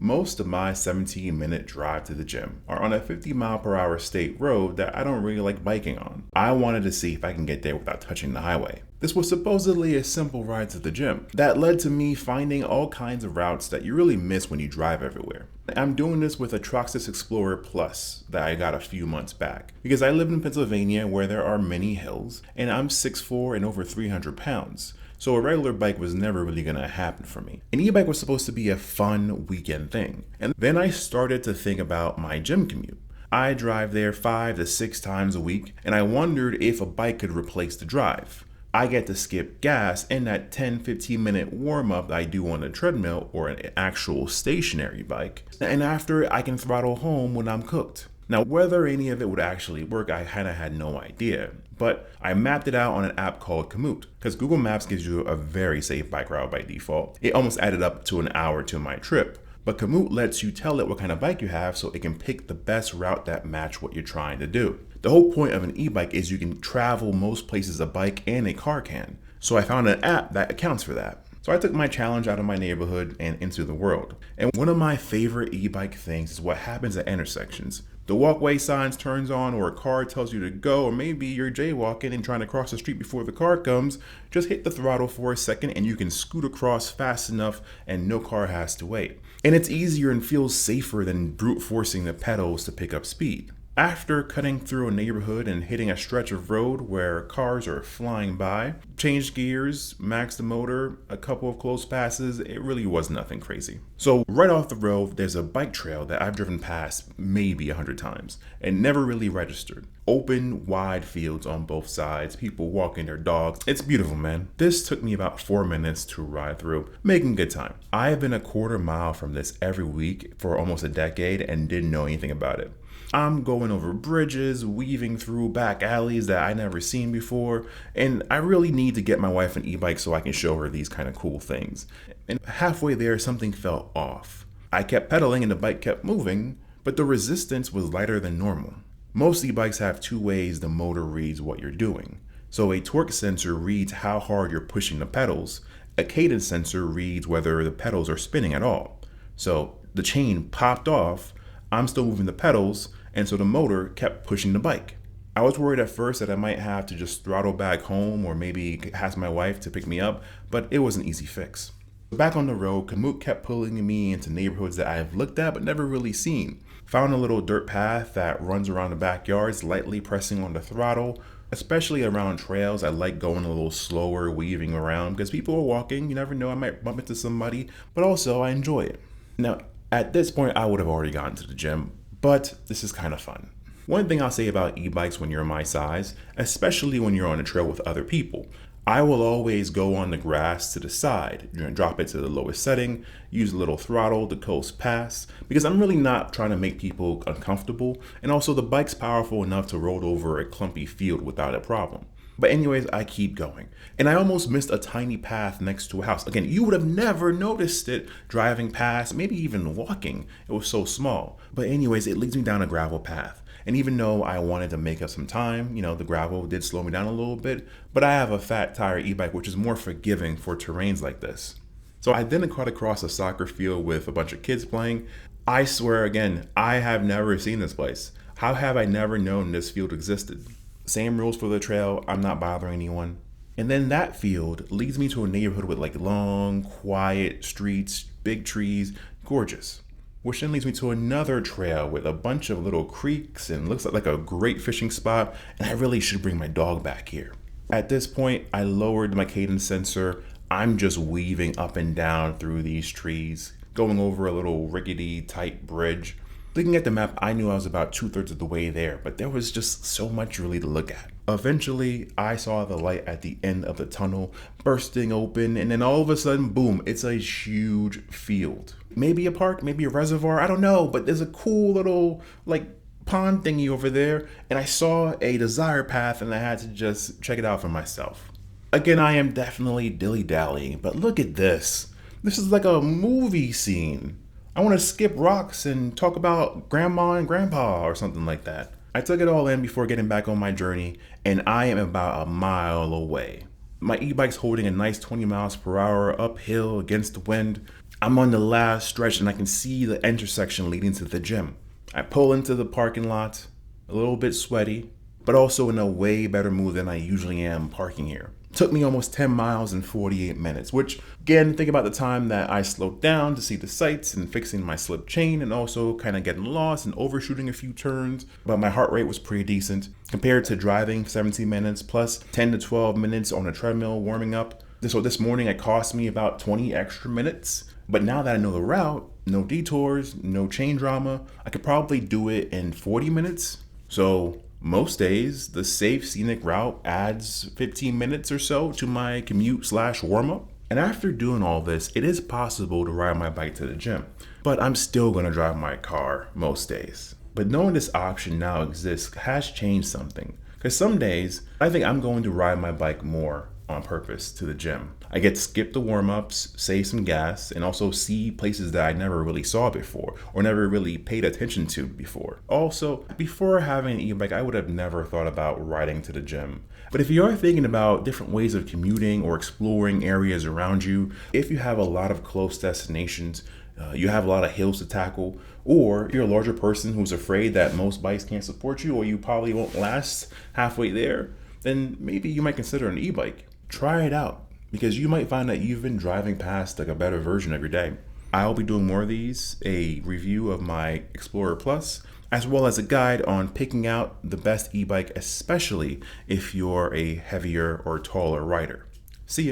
Most of my 17-minute drive to the gym are on a 50-mile-per-hour state road that I don't really like biking on. I wanted to see if I can get there without touching the highway. This was supposedly a simple ride to the gym that led to me finding all kinds of routes that you really miss when you drive everywhere. I'm doing this with a Traxxas Explorer Plus that I got a few months back because I live in Pennsylvania where there are many hills and I'm 6'4" and over 300 pounds. So a regular bike was never really gonna happen for me. An e-bike was supposed to be a fun weekend thing. And then I started to think about my gym commute. I drive there 5 to 6 times a week, and I wondered if a bike could replace the drive. I get to skip gas in that 10-15 minute warm up I do on a treadmill or an actual stationary bike. And after I can throttle home when I'm cooked. Now, whether any of it would actually work, I kind of had no idea. But I mapped it out on an app called Commute because Google Maps gives you a very safe bike route by default. It almost added up to an hour to my trip. But Commute lets you tell it what kind of bike you have so it can pick the best route that match what you're trying to do. The whole point of an e-bike is you can travel most places a bike and a car can. So I found an app that accounts for that. So I took my challenge out of my neighborhood and into the world. And one of my favorite e-bike things is what happens at intersections. The walkway signs turns on or a car tells you to go, or maybe you're jaywalking and trying to cross the street before the car comes. Just hit the throttle for a second and you can scoot across fast enough and no car has to wait. And it's easier and feels safer than brute forcing the pedals to pick up speed. After cutting through a neighborhood and hitting a stretch of road where cars are flying by, changed gears, maxed the motor, a couple of close passes, it really was nothing crazy. So right off the road, there's a bike trail that I've driven past maybe 100 times and never really registered. Open, wide fields on both sides, people walking their dogs. It's beautiful, man. This took me about 4 minutes to ride through, making good time. I have been a quarter mile from this every week for almost a decade and didn't know anything about it. I'm going over bridges, weaving through back alleys that I never seen before, and I really need to get my wife an e-bike so I can show her these kind of cool things. And halfway there, something felt off. I kept pedaling and the bike kept moving, but the resistance was lighter than normal. Most e-bikes have 2 ways the motor reads what you're doing. So a torque sensor reads how hard you're pushing the pedals. A cadence sensor reads whether the pedals are spinning at all. So the chain popped off, I'm still moving the pedals, and so the motor kept pushing the bike. I was worried at first that I might have to just throttle back home or maybe ask my wife to pick me up, but it was an easy fix. Back on the road, Commute kept pulling me into neighborhoods that I've looked at but never really seen. Found a little dirt path that runs around the backyards, lightly pressing on the throttle. Especially around trails, I like going a little slower, weaving around because people are walking. You never know, I might bump into somebody, but also I enjoy it. Now, at this point, I would have already gotten to the gym, but this is kind of fun. One thing I'll say about e-bikes when you're my size, especially when you're on a trail with other people, I will always go on the grass to the side, drop it to the lowest setting, use a little throttle to coast past, because I'm really not trying to make people uncomfortable, and also the bike's powerful enough to roll over a clumpy field without a problem. But anyways, I keep going. And I almost missed a tiny path next to a house. Again, you would have never noticed it driving past, maybe even walking. It was so small. But anyways, it leads me down a gravel path. And even though I wanted to make up some time, the gravel did slow me down a little bit, but I have a fat tire e-bike, which is more forgiving for terrains like this. So I then cut across a soccer field with a bunch of kids playing. I swear again, I have never seen this place. How have I never known this field existed? Same rules for the trail, I'm not bothering anyone. And then that field leads me to a neighborhood with long, quiet streets, big trees, gorgeous. Which then leads me to another trail with a bunch of little creeks and looks like a great fishing spot, and I really should bring my dog back here. At this point, I lowered my cadence sensor. I'm just weaving up and down through these trees, going over a little rickety, tight bridge. Looking at the map, I knew I was about 2/3 of the way there, but there was just so much really to look at. Eventually, I saw the light at the end of the tunnel bursting open, and then all of a sudden, boom, it's a huge field. Maybe a park, maybe a reservoir, I don't know, but there's a cool little, pond thingy over there, and I saw a desire path, and I had to just check it out for myself. Again, I am definitely dilly-dallying, but look at this. This is like a movie scene. I want to skip rocks and talk about grandma and grandpa or something like that. I took it all in before getting back on my journey, and I am about a mile away. My e-bike's holding a nice 20 miles per hour uphill against the wind. I'm on the last stretch and I can see the intersection leading to the gym. I pull into the parking lot, a little bit sweaty, but also in a way better mood than I usually am parking here. Took me almost 10 miles in 48 minutes, which again, think about the time that I slowed down to see the sights and fixing my slip chain and also kind of getting lost and overshooting a few turns. But my heart rate was pretty decent compared to driving 17 minutes plus 10 to 12 minutes on a treadmill warming up. So this morning it cost me about 20 extra minutes. But now that I know the route, no detours, no chain drama, I could probably do it in 40 minutes. So most days, the safe scenic route adds 15 minutes or so to my commute/warm-up. And after doing all this, it is possible to ride my bike to the gym, but I'm still gonna drive my car most days. But knowing this option now exists has changed something, because some days I think I'm going to ride my bike more on purpose to the gym. I get to skip the warm-ups, save some gas, and also see places that I never really saw before or never really paid attention to before. Also, before having an e-bike, I would have never thought about riding to the gym. But if you are thinking about different ways of commuting or exploring areas around you, if you have a lot of close destinations, you have a lot of hills to tackle, or you're a larger person who's afraid that most bikes can't support you or you probably won't last halfway there, then maybe you might consider an e-bike. Try it out, because you might find that you've been driving past like a better version of your day. I'll be doing more of these, a review of my Explorer Plus, as well as a guide on picking out the best e-bike, especially if you're a heavier or taller rider. See ya.